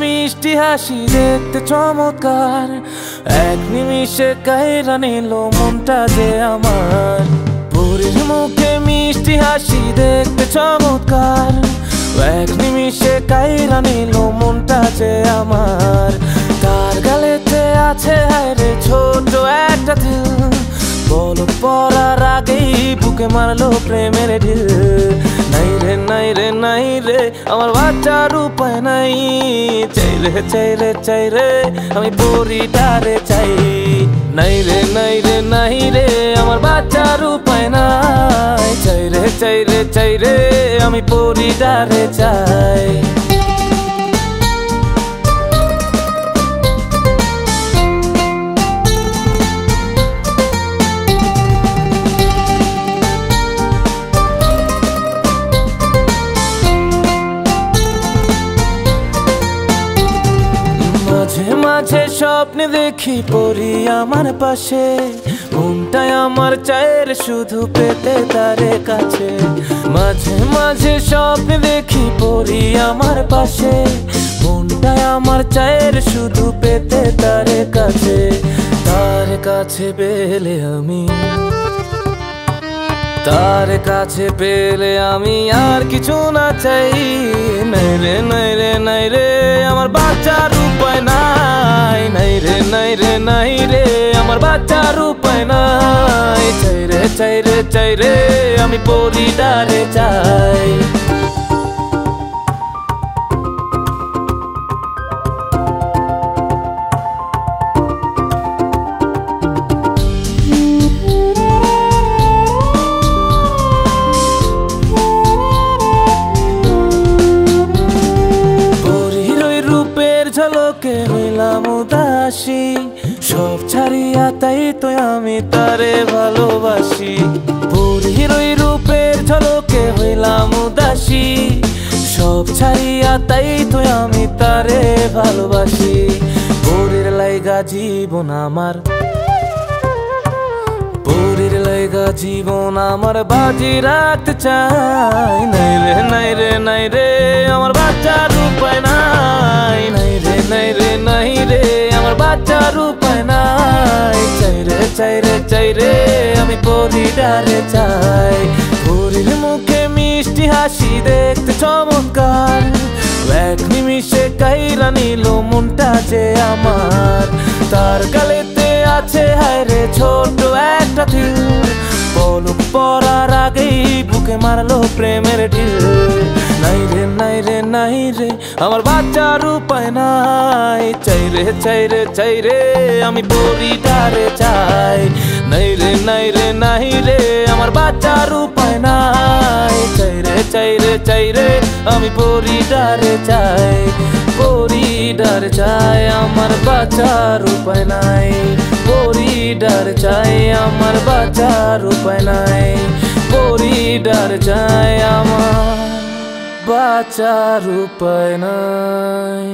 মিষ্টি হাসি দেখতে চমৎকার, এক নিমিষে কাইরা নিল মনটা যে আমার। বুড়ির মুখে মিষ্টি হাসি দেখতে চমৎকার, এক নিমিষে কাইরা নিল মনটা যে আমার। তার গালেতে আছে হায়রে ছোট একটা দিল, বলদ পড়ার আগেই বুকে মারলো প্রেমের ঢিল। নাই রে নাই রে নাই রে আমার বাচ্চার উপায় নাই, চাই রে চাই রে চাই রে আমি পরিটারে চাই। নাই রে নাই রে নাই রে আমার বাচ্চার উপায় নাই, চাই রে চাই রে চাই রে আমি পরিটারে চাই। মাঝে মাঝে স্বপ্নে দেখি পরি আমার পাশে, মনটাই আমার চায়ের শুধু পেতে তারে কাছে। মাঝে মাঝে স্বপ্নে দেখি পরি আমার পাশে, মনটাই আমার চায়ের শুধু পেতে তারে কাছে। তার কাছে পেলে আমি, তার কাছে পেলে আমি আর কিছু না চাই। নাই রে নাই রে নাই রে আমার বাচ্চার উপায় নাই, নাই রে নাই রে নাই রে আমার বাচ্চার উপায় নাই। চাই রে চাই রে চাই রে আমি পরিটারে চাই। ঝলকে হইলাম উদাসী, সব ছাড়িয়া তাই তো আমি তারে ভালোবাসি। বুড়ির ওই রূপের ঝলকে হইলাম উদাসী, সব ছাড়িয়া তাই তো আমি তারে ভালোবাসি। বুড়ির লাইগা জীবন আমার, বুড়ির লাইগা জীবন আমার বাজি রাখতে চাই। নাই রে নাই রে নাই রে আমার বাচ্চার উপায় নাই, নাই রে নাই রে নাই রে আমার বাচ্চার উপায় নাই। চাই রে চাই রে চাই রে আমি পরিটারে চাই। বুড়ির মুখে মিষ্টি হাসি দেখতে চমৎকার, এক নিমিষে কাইরা নিল মনটা যে আমার। তার গালেতে আছে হায়রে ছোট একটা দিল, পলক পড়ার আগেই বুকে মারলো প্রেমের ঢিল। নাই রে নাই রে নাই রে আমার বাচ্চার উপায় নাই, চাই রে চাই রে চাই রে আমি পরিটারে চাই। নাই রে নাই রে নাই রে আমার বাচ্চার উপায় নাই, চাই রে চাই রে চাই রে আমি পরিটারে চাই। পরিডার চাই আমার বাচ্চার উপায় নাই, পরিডার চাই আমার বাচ্চার উপায় নাই। পরিডার চাই আমার বাচ্চার উপায় নাই।